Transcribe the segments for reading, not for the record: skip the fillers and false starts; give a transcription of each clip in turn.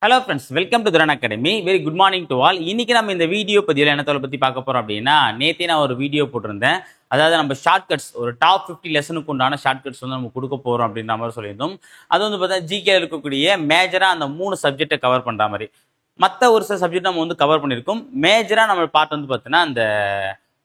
Hello friends, welcome to துரன் academy. Very good morning to all. இன்னைக்கு நம்ம இந்த video பதிவில் என்ன பற்றி பார்க்க போறோம் அப்படின்னா, நேற்றே நான் ஒரு வீடியோ போட்டிருந்தேன். அதாவது நம்ம ஷார்ட்கட்ஸ், ஒரு டாப் 50 லெசனுக்கு உண்டான ஷார்ட்கட்ஸ் வந்து நம்ம கொடுக்க போறோம் அப்படின்ற மாதிரி சொல்லியிருந்தோம். அது வந்து பார்த்தா ஜிகே இருக்கக்கூடிய மேஜரா அந்த 3 சப்ஜெக்டை கவர் பண்ற மாதிரி. மற்ற ஒரு சில சப்ஜெக்ட் நம்ம வந்து கவர் பண்ணியிருக்கோம். மேஜரா நம்ம பார்ட் வந்து பார்த்தீங்கன்னா அந்த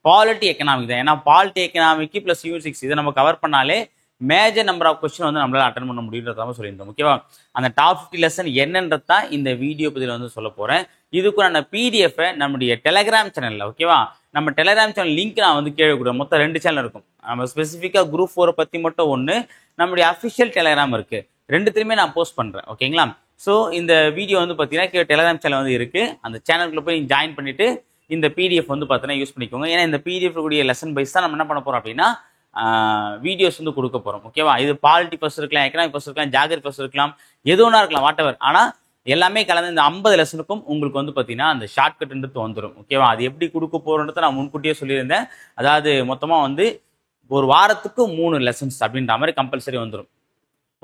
பாலிட்டி எக்கனாமிக் தான். ஏன்னா பாலிட்டி எக்கனாமிக் பிளஸ் யூனிட் 6 இதை நம்ம கவர் பண்ணாலே மேஜர் நம்பர் ஆஃப் கொஸ்டின் வந்து நம்மளால அட்டன் பண்ண முடியுன்றத சொல்லியிருந்தோம். ஓகேவா? அந்த டாப் 50 லெசன் என்னன்றது தான் இந்த வீடியோ பதில் வந்து சொல்ல போறேன். இதுக்குறான பிடிஎஃப் நம்முடைய டெலிகிராம் சேனல்ல, ஓகேவா, நம்ம டெலிகிராம் சேனல் லிங்க் நான் வந்து கீழே கொடுக்குறேன். மொத்தம் 2 சேனல் இருக்கும். நம்ம ஸ்பெசிஃபிக்கா குரூப் 4 பத்தி மட்டும் ஒன்று, நம்முடைய அஃபிஷியல் டெலிகிராம் இருக்கு. ரெண்டுத்துலையுமே நான் போஸ்ட் பண்றேன். ஓகேங்களா? ஸோ இந்த வீடியோ வந்து பார்த்தீங்கன்னா கீழே டெலிகிராம் சேனல் வந்து இருக்கு. அந்த சேனலுக்குள்ள போய் ஜாயின் பண்ணிட்டு இந்த பிடிஎஃப் வந்து பார்த்தீங்கன்னா யூஸ் பண்ணிக்கோங்க. ஏன்னா இந்த பிடிஎஃப் கூடிய லெசன் பைஸ் தான் நம்ம என்ன பண்ண போறோம் அப்படின்னா வீடியோஸ் வந்து கொடுக்க போறோம். ஓகேவா? இது பாலிட்டி ஃபர்ஸ்ட் இருக்கலாம், எக்கனாமிக் ஃபர்ஸ்ட் இருக்கலாம், ஜாகிரபி ஃபர்ஸ்ட் இருக்கலாம், எது ஒன்றா இருக்கலாம், வாட் எவர். ஆனால் எல்லாமே கலந்து இந்த 50 லெசனுக்கும் உங்களுக்கு வந்து பார்த்தீங்கன்னா அந்த ஷார்ட்கட்ன்றது வந்துடும். ஓகேவா? அது எப்படி கொடுக்க போறோன்றத நான் முன்கூட்டியே சொல்லியிருந்தேன். அதாவது மொத்தமாக வந்து ஒரு வாரத்துக்கு 3 லெசன்ஸ் அப்படின்ற மாதிரி கம்பல்சரி வந்துடும்.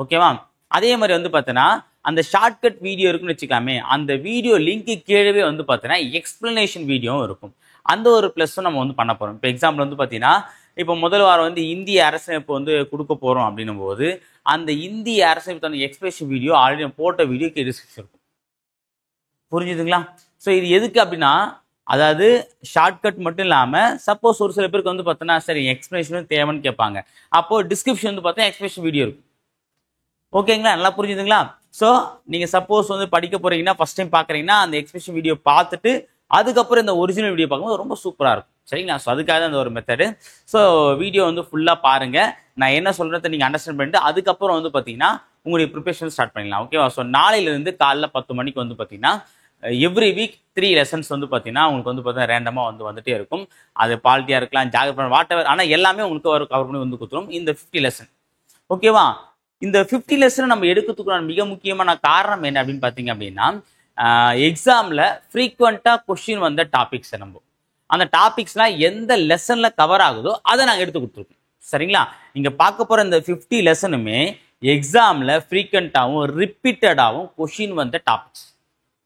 ஓகேவா? அதே மாதிரி வந்து பார்த்தீங்கன்னா அந்த ஷார்ட்கட் வீடியோ இருக்குன்னு வச்சுக்கலாமே, அந்த வீடியோ லிங்க்கு கீழே வந்து பார்த்தீங்கன்னா எக்ஸ்பிளனேஷன் வீடியோவும் இருக்கும். அந்த ஒரு ப்ளஸும் நம்ம வந்து பண்ண போகிறோம். இப்போ எக்ஸாம்பிள் வந்து பார்த்தீங்கன்னா, இப்போ முதல் வாரம் வந்து இந்திய அரசமைப்பு வந்து கொடுக்க போகிறோம் அப்படின்னும் போது அந்த இந்திய அரசமைப்பு எக்ஸ்பிளனேஷன் வீடியோ ஆல்ரெடி போட்ட வீடியோக்கு டிஸ்கிரிப்ஷன் இருக்கும். புரிஞ்சுதுங்களா? ஸோ இது எதுக்கு அப்படின்னா, அதாவது ஷார்ட்கட் மட்டும் இல்லாமல் சப்போஸ் ஒரு சில பேருக்கு வந்து பார்த்தோன்னா சரி எக்ஸ்பிளனேஷனும் தேவைன்னு கேட்பாங்க. அப்போது டிஸ்கிரிப்ஷன் வந்து பார்த்தா எக்ஸ்பிளனேஷன் வீடியோ இருக்கும். ஓகேங்களா? நல்லா புரிஞ்சுதுங்களா? ஸோ நீங்கள் சப்போஸ் வந்து படிக்க போறீங்கன்னா, ஃபர்ஸ்ட் டைம் பார்க்குறீங்கன்னா அந்த எக்ஸ்பிளனேஷன் வீடியோ பார்த்துட்டு அதுக்கப்புறம் இந்த ஒரிஜினல் வீடியோ பார்க்கும்போது ரொம்ப சூப்பராக இருக்கும். சரிங்களா? ஸோ அதுக்காக தான் அந்த ஒரு மெத்தடு. ஸோ வீடியோ வந்து ஃபுல்லாக பாருங்கள். நான் என்ன சொல்கிறத நீங்கள் அண்டர்ஸ்டாண்ட் பண்ணிட்டு அதுக்கப்புறம் வந்து பார்த்தீங்கன்னா உங்களுடைய ப்ரிப்பரேஷன் ஸ்டார்ட் பண்ணிடலாம். ஓகேவா? ஸோ நாளையிலேருந்து காலைல 10 மணிக்கு வந்து பார்த்தீங்கன்னா எவ்ரி வீக் 3 லெசன்ஸ் வந்து பார்த்தீங்கன்னா உங்களுக்கு வந்து பார்த்தீங்கன்னா ரேண்டமாக வந்துட்டே இருக்கும். அது பாலிட்டியாக இருக்கலாம், ஜாகிரபி, வாட் எவர். ஆனால் எல்லாமே உங்களுக்கு கவர் பண்ணி வந்து கொடுத்துரும் இந்த 50 லெசன். ஓகேவா? இந்த 50 லெசன் நம்ம எடுக்கிறதுக்கு மிக முக்கியமான காரணம் என்ன அப்படின்னு பார்த்தீங்க அப்படின்னா, எக்ஸாமில் ஃப்ரீக்வெண்ட்டாக கொஸ்டின் வந்த டாபிக்ஸை நம்ம அந்த டாபிக்ஸ்லாம் எந்த லெசன்ல கவர் ஆகுதோ அதை நாங்கள் எடுத்து கொடுத்துருக்கோம். சரிங்களா? நீங்க பார்க்க போற இந்த 50 லெசனுமே எக்ஸாம்ல ஃப்ரீக்வெண்ட்டாகவும் ரிப்பீட்டடாகவும் கொஷின் வந்த டாபிக்ஸ்,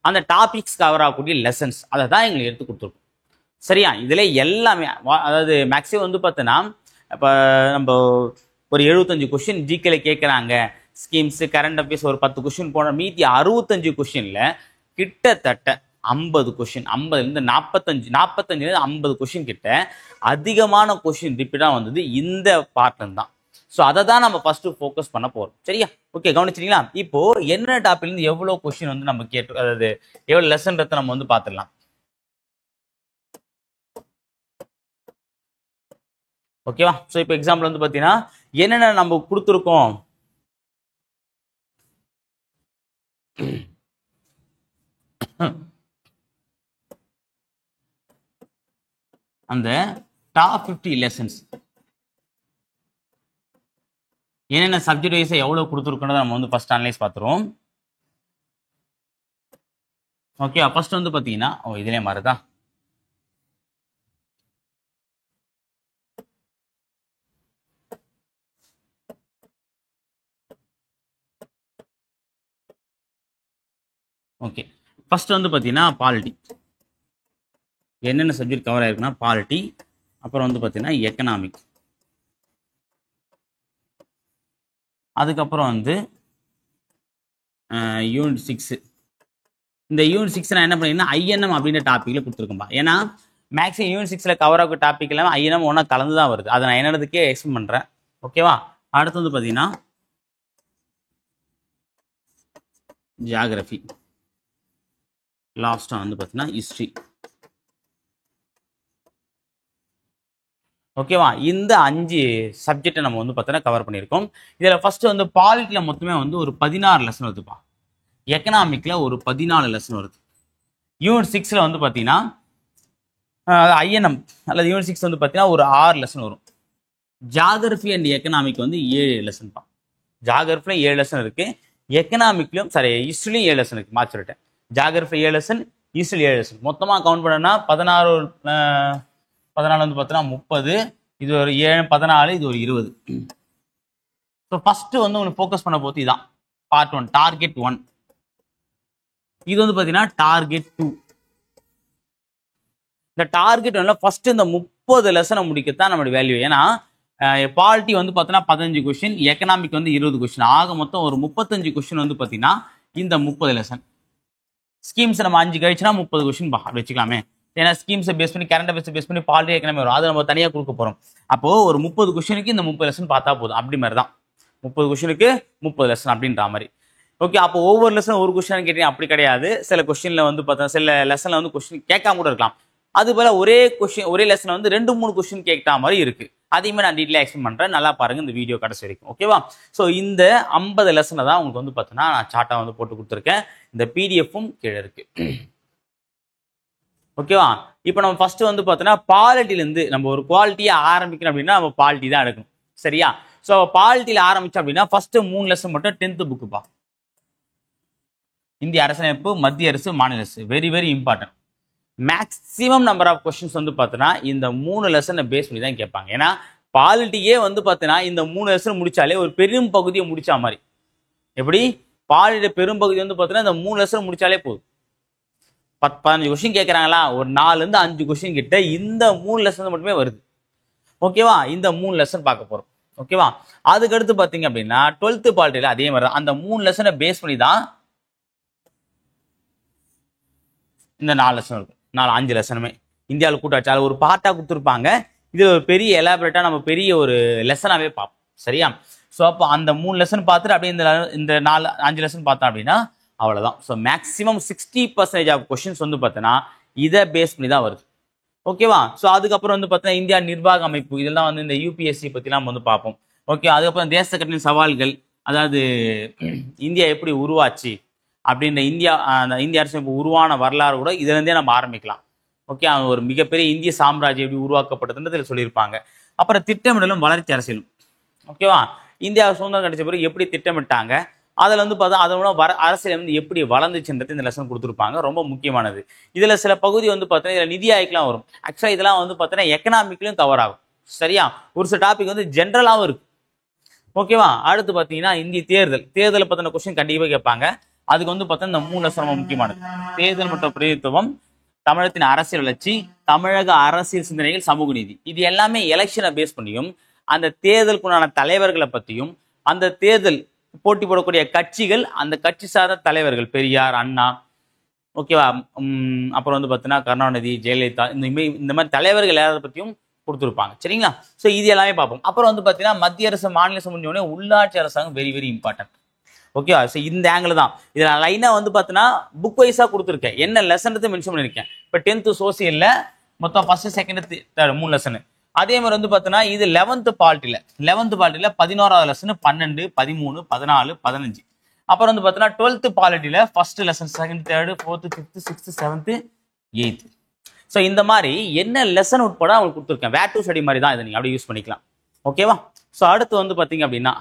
அந்த டாபிக்ஸ் கவர் ஆகக்கூடிய லெசன்ஸ் அதை தான் எங்களுக்கு எடுத்து கொடுத்துருக்கோம். சரியா? இதுல எல்லாமே அதாவது மேக்ஸிமம் வந்து பார்த்தோன்னா இப்போ நம்ம ஒரு 75 கொஸ்டின் ஜிகேல கேட்குறாங்க. ஸ்கீம்ஸ், கரண்ட் அஃபேர்ஸ் ஒரு 10 கொஸ்டின் போன மீதி 65 கொஸ்டின்ல கிட்டத்தட்ட 50 கொஸ்டின், 50லேருந்து 45 50 கொஸ்டின் கிட்ட அதிகமான கொஸ்டின் ரிப்பீட்டாக வந்தது இந்த பார்ட்ல தான். ஸோ அதை தான் நம்ம ஃபர்ஸ்ட் ஃபோக்கஸ் பண்ண போறோம். சரியா? ஓகே, கவனிச்சிங்களா? இப்போ என்ன டாபிக்லேருந்து எவ்வளோ கொஸ்டின் வந்து நம்ம கேட்டு, அதாவது எவ்வளோ லெசன்றதை நம்ம வந்து பார்த்துடலாம். ஓகேவா? ஸோ இப்போ எக்ஸாம்பிள் வந்து பார்த்தீங்கன்னா என்னென்ன நம்ம கொடுத்துருக்கோம். அந்த டாப் 50 லெசன்ஸ் என்னென்ன சப்ஜெக்ட் வைஸை எவ்வளோ கொடுத்துருக்கோன்றதை நம்ம வந்து ஃபர்ஸ்ட் அனலைஸ் பார்த்துருவோம். ஓகே, ஃபர்ஸ்ட் வந்து பார்த்தீங்கன்னா இதுலேயே மாதிரிதான். ஓகே, ஃபர்ஸ்ட் வந்து பார்த்தீங்கன்னா பாலிட்டி. என்னென்ன சப்ஜெக்ட் கவர் ஆயிருக்குன்னா பாலிட்டி, அப்புறம் வந்து பார்த்தீங்கன்னா எக்கனாமிக், அதுக்கப்புறம் வந்து யூனிட் 6. இந்த யூனிட் 6 நான் என்ன பண்ணிங்கன்னா ஐஎன்எம் அப்படின்ற டாப்பிக்ல கொடுத்துருக்கேன்பா. ஏன்னா மேக்ஸிமம் யூனிட் 6ல கவர் ஆக டாபிக் எல்லாமே ஐஎன்எம் ஒன்றா கலந்து தான் வருது. அதை நான் என்னதுக்கே எக்ஸ்பிளைன் பண்ணுறேன். ஓகேவா? அடுத்து வந்து பார்த்தீங்கன்னா ஜியாகிரபி, லாஸ்ட்டாக வந்து பார்த்தீங்கன்னா ஹிஸ்ட்ரி. ஓகேவா? இந்த 5 சப்ஜெக்டை நம்ம வந்து பார்த்தீங்கன்னா கவர் பண்ணியிருக்கோம். இதில் ஃபர்ஸ்ட் வந்து பாலிட்டியில் மொத்தமே வந்து ஒரு 16 லெசன் வருதுப்பா. எக்கனாமிக்கில் ஒரு 14 லெசன் வருது. யூனிட் 6ல வந்து பார்த்தீங்கன்னா ஐஎன்எம் அல்லது யூனிட் 6 வந்து பார்த்தீங்கன்னா ஒரு 6 லெசன் வரும். ஜியாகிரபி அண்ட் எக்கனாமிக் வந்து 7 லெசன் தான். ஜியாகிரபியில் 7 லெசன் இருக்கு, எக்கனாமிக்லையும் சரி ஹிஸ்ட்ரிலையும் 7 லெசன் இருக்கு. மாற்றிட்டேன். Geography 7 lesson, history 7 lesson. மொத்தமாக கவுண்ட் பண்ணனா 14 வந்து பார்த்தீங்கன்னா 30, இது ஒரு 7 14, இது ஒரு 20. ஸோ ஃபர்ஸ்ட் வந்து உங்களுக்கு ஃபோக்கஸ் பண்ண போது இதான் பார்ட் 1, டார்கெட் 1. இது வந்து பார்த்தீங்கன்னா டார்கெட் 2. இந்த டார்கெட் ஒன்ல ஃபர்ஸ்ட் இந்த 30 லெசனை முடிக்கத்தான் நம்மளுடைய வேல்யூ. ஏன்னா பாலிட்டி வந்து பார்த்தீங்கன்னா 15 கொஸ்டின், எக்கனாமிக் வந்து 20 கொஸ்டின், ஆக மொத்தம் ஒரு 35 கொஸ்டின் வந்து பார்த்தீங்கன்னா இந்த 30 லெசன். ஸ்கீம்ஸ் நம்ம 5 கழிச்சுனா 30 கொஸ்டின் வச்சுக்கலாமே. ஏன்னா ஸ்கீம்ஸை பேஸ் பண்ணி கரண்ட் அஃபேர்ஸ் பேஸ் பண்ணி பாலிட்டி எக்கனாமி வரும், அதை நம்ம தனியாக கொடுக்க போகிறோம். அப்போ ஒரு 30 கொஸ்டினுக்கு இந்த 30 லெசன் பார்த்தா போதும். அப்படி மாதிரி தான் 30 கொஸ்டினுக்கு 30 லெசன் அப்படின்ற மாதிரி. ஓகே, அப்போ ஒவ்வொரு லெசன் ஒரு கொஸ்டின் கேட்டீங்க அப்படி கிடையாது. சில கொஸ்டின்ல வந்து பார்த்தா சில லெசன்ல வந்து கொஸ்டின் கேட்காம கூட இருக்கலாம். அது போல ஒரே கொஸ்டின் ஒரே லெசன் வந்து 2-3 கொஸ்டின் கேட்கற மாதிரி இருக்கு. அதையுமே நான் டீட்டெயிலாக எக்ஸ்பிளைன் பண்றேன், நல்லா பாருங்க இந்த வீடியோ கடைசி வரைக்கும். ஓகேவா? ஸோ இந்த 50 லெசனை தான் உங்களுக்கு வந்து பார்த்தீங்கன்னா நான் சார்ட்டா வந்து போட்டு கொடுத்துருக்கேன். இந்த பிடிஎஃப்பும் கீழே இருக்கு. ஓகேவா? இப்போ நம்ம ஃபர்ஸ்ட் வந்து பார்த்தோன்னா பாலிட்டிலேருந்து நம்ம ஒரு குவாலிட்டியை ஆரம்பிக்கணும் அப்படின்னா நம்ம பாலிட்டி தான் எடுக்கணும். சரியா? ஸோ பாலிட்டியில் ஆரம்பிச்சோம் அப்படின்னா ஃபர்ஸ்ட் 3 லெசன் மட்டும் 10th புக்குப்பா. இந்திய அரசியலமைப்பு, மத்திய அரசு, மாநில அரசு, very very important. Maximum number of questions வந்து பார்த்தோன்னா இந்த 3 லெசனை பேஸ் பண்ணி தான் கேட்பாங்க. ஏன்னா பாலிட்டியே வந்து பார்த்தீங்கன்னா இந்த 3 லெசன் முடிச்சாலே ஒரு பெரும் பகுதியை முடிச்சா மாதிரி. எப்படி? பாலிட்டி பெரும் பகுதி வந்து பார்த்தீங்கன்னா இந்த 3 லெசன் முடிச்சாலே போதும். 15 கொஸ்டின் கேட்குறாங்களா, ஒரு 4லேருந்து 5 கொஸ்டின் கிட்ட இந்த 3 லெசன் மட்டுமே வருது. ஓகேவா? இந்த 3 லெசன் பார்க்க போகிறோம். ஓகேவா? அதுக்கடுத்து பார்த்தீங்க அப்படின்னா 12th பாலிட்டியில் அதே மாதிரி தான் அந்த 3 லெசனை பேஸ் பண்ணி தான் இந்த 4 லெசன் இருக்கும். 5 லெசனுமே இந்தியாவில் கூட்டாட்சி அதில் ஒரு பார்ட்டாக கொடுத்துருப்பாங்க. இது ஒரு பெரிய எலாபரேட்டாக நம்ம பெரிய ஒரு லெசனாகவே பார்ப்போம். சரியா? ஸோ அப்போ அந்த 3 லெசன் பார்த்துட்டு அப்படியே இந்த 5 லெசன் பார்த்தோம் அப்படின்னா அவ்வளோதான். ஸோ மேக்ஸிமம் 60% ஆஃப் கொஸ்டின்ஸ் வந்து பார்த்தோன்னா இதை பேஸ் பண்ணி தான் வருது. ஓகேவா? ஸோ அதுக்கப்புறம் வந்து பார்த்தீங்கன்னா இந்தியா நிர்வாக அமைப்பு, இதெல்லாம் வந்து இந்த யூபிஎஸ்சி பற்றிலாம் நம்ம வந்து பார்ப்போம். ஓகே, அதுக்கப்புறம் தேச கட்டளின் சவால்கள், அதாவது இந்தியா எப்படி உருவாச்சு அப்படின்ற அந்த இந்திய அரசமைப்பு உருவான வரலாறு கூட இதுலேருந்தே நம்ம ஆரம்பிக்கலாம். ஓகே, ஒரு மிகப்பெரிய இந்திய சாம்ராஜ்யம் எப்படி உருவாக்கப்பட்டதுன்னு சொல்லியிருப்பாங்க. அப்புறம் திட்டமிடலும் வளர்ச்சி அரசியலும். ஓகேவா? இந்தியா சுதந்திரம் கிடைச்ச பிறகு எப்படி திட்டமிட்டாங்க, அதில் வந்து பார்த்தா அதோட அரசியல் வந்து எப்படி வளர்ந்துச்சுன்றது இந்த லெசன் கொடுத்துருப்பாங்க. ரொம்ப முக்கியமானது. இதில் சில பகுதி வந்து பார்த்தீங்கன்னா இதில் நிதி ஆய்வுலாம் வரும். ஆக்சுவலாக இதெல்லாம் வந்து பார்த்தீங்கன்னா எக்கனாமிக்லையும் கவர் ஆகும். சரியா? ஒரு சில டாபிக் வந்து ஜென்ரலாகவும் இருக்கு. ஓகேவா? அடுத்து பார்த்தீங்கன்னா இந்திய தேர்தலை பற்றின கொஸ்டின் கண்டிப்பாக கேட்பாங்க. அதுக்கு வந்து பார்த்தீங்கன்னா இந்த 3 லெசன் ரொம்ப முக்கியமானது. தேர்தல் மற்றும் பிரதிநிதித்துவம், தமிழகத்தின் அரசியல் வளர்ச்சி, தமிழக அரசியல் சிந்தனைகள், சமூக நீதி, இது எல்லாமே எலெக்ஷனை பேஸ் பண்ணியும் அந்த தேர்தலுக்குண்டான தலைவர்களை பற்றியும் அந்த தேர்தல் போட்டி போடக்கூடிய கட்சிகள் அந்த கட்சி சார்ந்த தலைவர்கள் பெரியார், அண்ணா, ஓகேவா, அப்புறம் வந்து பார்த்தீங்கன்னா கருணாநிதி, ஜெயலலிதா, இந்த மாதிரி தலைவர்கள் எல்லாரை பற்றியும் கொடுத்துருப்பாங்க. சரிங்களா? ஸோ இது எல்லாமே பார்ப்போம். அப்புறம் வந்து பார்த்தீங்கன்னா மத்திய அரசு, மாநில அரசு முடிஞ்ச உடனே உள்ளாட்சி அரசாங்கம் வெரி வெரி இம்பார்ட்டன்ட். ஓகேவா? ஸோ இந்த ஆங்கிள் தான் இதில் நான் லைனாக வந்து பார்த்தீங்கன்னா புக் வைஸாக கொடுத்துருக்கேன். என்ன லெசன் மென்ஷன் பண்ணியிருக்கேன். இப்போ 10th சோசியலில் மொத்தம் ஃபர்ஸ்ட், செகண்ட், தேர்ட் 3 லெசனு. அதே மாதிரி வந்து பார்த்தீங்கன்னா இது 11th பாலிட்டியில் 11வது லெசன் 12, 13, 14, 15. அப்புறம் வந்து பார்த்தீங்கன்னா 12th பாலிட்டியில் first lesson, second, third, 4th, 5th, 6th, 7th, 8th. So இந்த மாதிரி என்ன லெசன் உட்பட அவங்களுக்கு கொடுத்துருக்கேன். வேர் டு ஸ்டடி மாதிரி தான் இதை நீங்கள் அப்படியே யூஸ் பண்ணிக்கலாம். ஓகேவா? ஸோ அடுத்து வந்து பார்த்தீங்க அப்படின்னா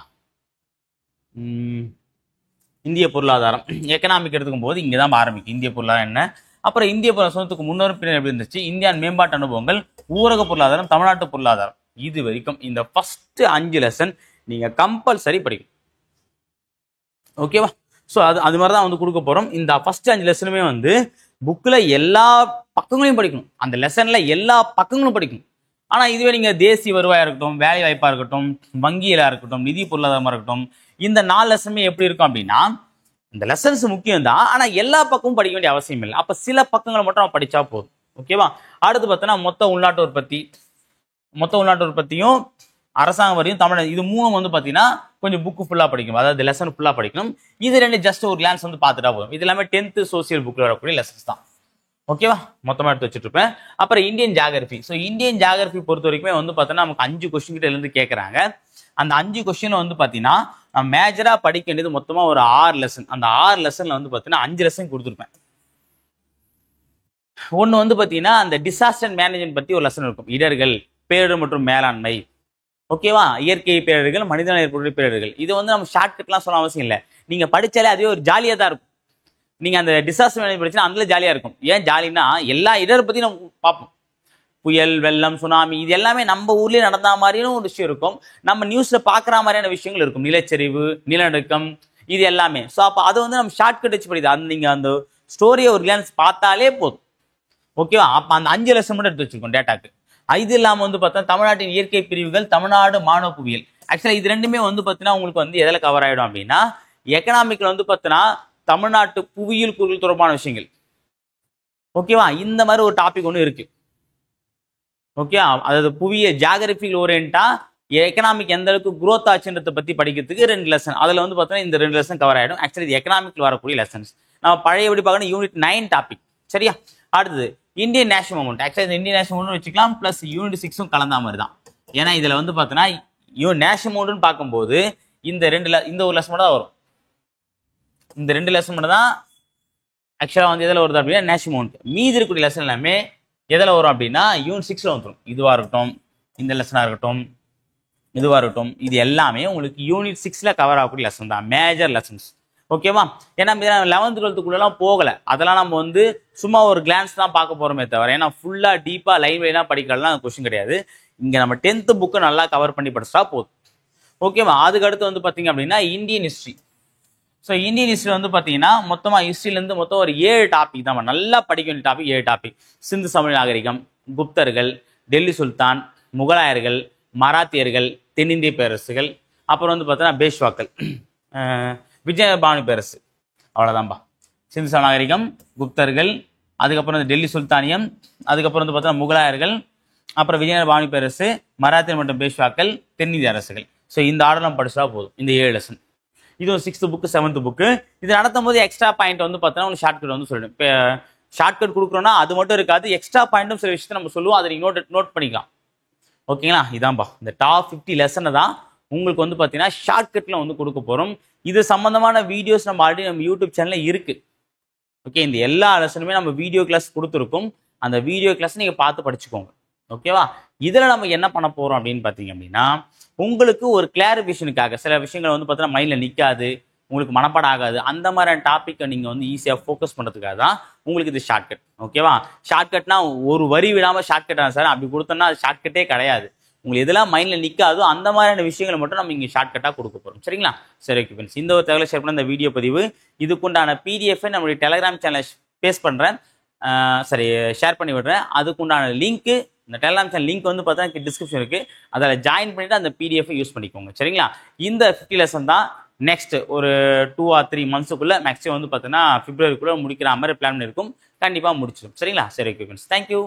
இந்திய பொருளாதாரம், எக்கனாமிக் எடுத்துக்கும் போது இங்கே தான் ஆரம்பிக்கும். இந்திய பொருளாதாரம் என்ன, அப்புறம் இந்திய பொருளாதாரத்துக்கு முன்னோரும் பின்னர் எப்படி இருந்துச்சு, இந்தியாவின் மேம்பாட்டு அனுபவங்கள், ஊரக பொருளாதாரம், தமிழ்நாட்டு பொருளாதாரம், இது வரைக்கும் இந்த ஃபர்ஸ்ட் 5 லெசன் நீங்க கம்பல்சரி படிக்கணும். ஓகேவா? ஸோ அது மாதிரி தான் வந்து கொடுக்க போறோம். இந்த ஃபர்ஸ்ட் 5 லெசனுமே வந்து புக்கில் எல்லா பக்கங்களையும் படிக்கணும். அந்த லெசன்ல எல்லா பக்கங்களும் படிக்கணும். ஆனால் இதுவே நீங்க தேசிய வருவாயா இருக்கட்டும், வேலை வாய்ப்பா இருக்கட்டும், வங்கியிலா இருக்கட்டும், நிதி பொருளாதாரமா இருக்கட்டும், இந்த 4 லெசனுமே எப்படி இருக்கும் அப்படின்னா இந்த லெசன்ஸ் முக்கியம் தான், ஆனால் எல்லா பக்கமும் படிக்க வேண்டிய அவசியம் இல்லை. அப்போ சில பக்கங்களை மட்டும் நம்ம படிச்சா போதும். ஓகேவா? அடுத்து பார்த்தோன்னா மொத்த உள்நாட்டு உற்பத்தியும் அரசாங்க வரியும் தமிழ், இது 3 வந்து பார்த்தீங்கன்னா கொஞ்சம் புக்கு ஃபுல்லாக படிக்கணும். அதாவது லெசன் ஃபுல்லாக படிக்கணும். இது 2 ஜஸ்ட் ஒரு கிளான்ஸ் வந்து பார்த்துட்டா போதும். இது எல்லாமே 10th சோசியல் புக்கில் வரக்கூடிய லெசன்ஸ் தான். ஓகேவா? மொத்தமாக எடுத்து வச்சுட்டு இருப்பேன். அப்புறம் Indian geography. So Indian geography பொறுத்த வரைக்குமே வந்து பார்த்தோன்னா நமக்கு 5 கொஸ்டின் கிட்ட இருந்து கேட்குறாங்க. அந்த 5 கொஸ்டின்ல வந்து பார்த்தீங்கன்னா நான் மேஜராக படிக்க வேண்டியது மொத்தமாக ஒரு 6 லெசன். அந்த 6 லெசன்ல வந்து பார்த்தீங்கன்னா 5 லெசன் கொடுத்துருப்பேன். ஒன்று வந்து பார்த்தீங்கன்னா அந்த டிசாஸ்டர் மேனேஜ்மெண்ட் பற்றி ஒரு லெசன் இருக்கும். இடர்கள், பேரிடர் மற்றும் மேலாண்மை. ஓகேவா? இயற்கை பேரிடர்கள், மனிதனால் ஏற்படக்கூடிய பேரிடர்கள். இது வந்து நம்ம ஷார்ட்கட்லாம் சொல்ல அவசியம் இல்லை. நீங்க படிச்சாலே அதுவே ஒரு ஜாலியாக தான் இருக்கும். நீங்க அந்த டிசாஸ்டர் மேனேஜ்மெண்ட் படிச்சா அதுல ஜாலியா இருக்கும். ஏன் ஜாலினா எல்லா இடரை பத்தி நம்ம பார்ப்போம். புயல், வெள்ளம், சுனாமி, இது எல்லாமே நம்ம ஊர்லயே நடந்த மாதிரியான ஒரு விஷயம் இருக்கும். நம்ம நியூஸ்ல பாக்குற மாதிரியான விஷயங்கள் இருக்கும். நிலச்சரிவு, நிலநடுக்கம், இது எல்லாமே. ஸோ அப்போ அதை வந்து நம்ம ஷார்ட்கட் வச்சு படிது. அது நீங்க அந்த ஸ்டோரியை ஒரு கிளான்ஸ் பார்த்தாலே போதும். ஓகேவா? அப்போ அந்த 5 லெசன் மட்டும் எடுத்து வச்சிருக்கோம் டேட்டாக்கு. இது இல்லாமல் வந்து பார்த்தா தமிழ்நாட்டின் இயற்கை பிரிவுகள், தமிழ்நாடு மாணவ புவியியல். ஆக்சுவலாக இது ரெண்டுமே வந்து பார்த்தீங்கன்னா உங்களுக்கு வந்து எதில் கவர் ஆகிடும் அப்படின்னா, எக்கனாமிக்கில் வந்து பார்த்தீங்கன்னா தமிழ்நாட்டு புவியியல் கூறுகள் தொடர்பான விஷயங்கள். ஓகேவா? இந்த மாதிரி ஒரு டாபிக் ஒன்று இருக்கு. ஓகே, அதாவது புவிய ஜியாகிரபிக்கல் ஓரியன்டா எக்கனாமிக் எந்த அளவுக்கு குரோத் ஆச்சுன்றதை பற்றி படிக்கிறதுக்கு 2 லெசன். அதில் வந்து பார்த்தீங்கன்னா இந்த 2 லெசன் கவர் ஆகிடும். ஆக்சுவலி இது எக்கனாமிக்கில் வரக்கூடிய லெசன்ஸ். நம்ம பழையபடி பார்க்கணும் யூனிட் 9 டாபிக். சரியா? அடுத்தது இந்தியன் நேஷனல் மூமெண்ட். ஆக்சுவலி இந்த இந்தியன் நேஷனல் மூமெண்ட் வச்சுக்கலாம், ப்ளஸ் யூனிட் 6 கலந்த மாதிரி தான். ஏன்னா இதில் வந்து பார்த்தீங்கன்னா நேஷனல் மூமெண்ட்னு பார்க்கும்போது இந்த ஒரு லெசன் மட்டும் தான் வரும். இந்த 2 லெசன் மட்டும் தான் ஆக்சுவலாக வந்து எதில் வருது அப்படின்னா நேஷனல் மூமெண்ட். மீதி இருக்கக்கூடிய லெசன் எல்லாமே எதில் வரும் அப்படின்னா யூனிட் 6 வந்துடும். இதுவாக இருக்கட்டும், இந்த லெசனாக இருக்கட்டும், இதுவாக இருக்கட்டும், இது எல்லாமே உங்களுக்கு யூனிட் 6 கவர் ஆகக்கூடிய லெசன் தான், மேஜர் லெசன்ஸ். ஓகேவா? ஏன்னா 11th 12th போகலை, அதெல்லாம் நம்ம வந்து சும்மா ஒரு கிளான்ஸ் தான் பார்க்க போகிறோமே தவிர, ஏன்னா ஃபுல்லாக டீப்பாக லைன் லைனாக படிக்கலாம் கொஸ்டின் கிடையாது. இங்கே நம்ம 10th புக்கு நல்லா கவர் பண்ணி படிச்சா போதும். ஓகேவா? அதுக்கு அடுத்து வந்து பார்த்தீங்க அப்படின்னா Indian history. So Indian history வந்து பார்த்தீங்கன்னா மொத்தமாக ஹிஸ்ட்ரியிலேருந்து மொத்தம் ஒரு 7 டாபிக் தான், நல்லா படிக்க வேண்டிய டாபிக் 7 டாபிக். சிந்து சமவெளி நாகரிகம், குப்தர்கள், டெல்லி சுல்தான், முகலாயர்கள், மராத்தியர்கள், தென்னிந்திய பேரரசுகள், அப்புறம் வந்து பார்த்தீங்கன்னா பேஷ்வாக்கள், விஜயபானு பேரரசு. அவ்வளோதான்பா. சிந்து சமவெளி நாகரிகம், குப்தர்கள், அதுக்கப்புறம் வந்து டெல்லி சுல்தானியம், அதுக்கப்புறம் வந்து பார்த்தீங்கன்னா முகலாயர்கள், அப்புறம் விஜயபானு பேரரசு, மராத்தியர் மற்றும் பேஷ்வாக்கள், தென்னிந்திய அரசுகள். ஸோ இந்த ஆர்டர் படிச்சா போதும், இந்த 7 லெசன். இது 6th புக்கு 7th புக்கு. இது நடத்தும் போது எக்ஸ்ட்ரா பாயிண்ட் வந்து பார்த்தீங்கன்னா உங்களுக்கு ஷார்ட்கட் வந்து சொல்லிடும். இப்போ ஷார்ட்கட் கொடுக்குறோன்னா அது மட்டும் இருக்காது, எக்ஸ்ட்ரா பாயிண்ட்டும் சில விஷயத்தை நம்ம சொல்லுவோம், அதை நீங்கள் நோட் பண்ணிக்கலாம். ஓகேங்களா? இதான்பா இந்த டாப் 50 லெசனை தான் உங்களுக்கு வந்து பார்த்தீங்கன்னா ஷார்ட்கட்டில் வந்து கொடுக்க போகிறோம். இது சம்மந்தமான வீடியோஸ் நம்ம ஆல்ரெடி நம்ம யூடியூப் சேனலில் இருக்குது. ஓகே, இந்த எல்லா லெசனுமே நம்ம வீடியோ கிளாஸ் கொடுத்துருக்கோம். அந்த வீடியோ கிளாஸ் நீங்கள் பார்த்து படிச்சுக்கோங்க. ஓகேவா? இதில் நம்ம என்ன பண்ண போகிறோம் அப்படின்னு பார்த்தீங்க அப்படின்னா, உங்களுக்கு ஒரு கிளாரிஃபிகேஷனுக்காக சில விஷயங்கள் வந்து பார்த்தீங்கன்னா மைண்டில் நிற்காது, உங்களுக்கு மனப்பாடம் ஆகாது, அந்த மாதிரியான டாப்பிக்கை நீங்கள் வந்து ஈஸியாக ஃபோக்கஸ் பண்ணுறதுக்காக தான் உங்களுக்கு இது ஷார்ட்கட். ஓகேவா? ஷார்ட்கட்னா ஒரு வரி விடாமல் ஷார்ட்கட் சார் அப்படி கொடுத்தோம்னா அது ஷார்ட்கட்டே கிடையாது. உங்களுக்கு எதெல்லாம் மைண்டில் நிற்காதோ அந்த மாதிரியான விஷயங்களை மட்டும் நம்ம இங்கே ஷார்ட்கட்டாக கொடுக்க போகிறோம். சரிங்களா? சரி, ஓகே ஃப்ரெண்ட்ஸ், இந்த ஒரு தகவலை ஷேர் பண்ண இந்த வீடியோ பதிவு இதுக்குண்டான பிடிஎஃப் நம்மளுடைய டெலிகிராம் சேனலை பேஸ்ட் பண்ணுறேன், ஷேர் பண்ணி விடுறேன். அதுக்குண்டான லிங்க்கு இந்த டெலிகிராம் சேனல் லிங்க் வந்து பார்த்தா டிஸ்கிரிப்ஷன் இருக்குது, அதில் ஜாயின் பண்ணிவிட்டு அந்த பிடிஎஃப் யூஸ் பண்ணிக்கோங்க. சரிங்களா? இந்த 50 லெசன் தான் நெக்ஸ்ட் ஒரு 2 or 3 monthsக்குள்ளே மேக்ஸிமம் வந்து பார்த்தீங்கன்னா பிப்ரவரிக்குள்ளே முடிக்கிற மாதிரி பிளான் இருக்கும். கண்டிப்பாக முடிச்சிடும். சரிங்களா? சரி, ஓகே ஃப்ரெண்ட்ஸ், தேங்க்யூ.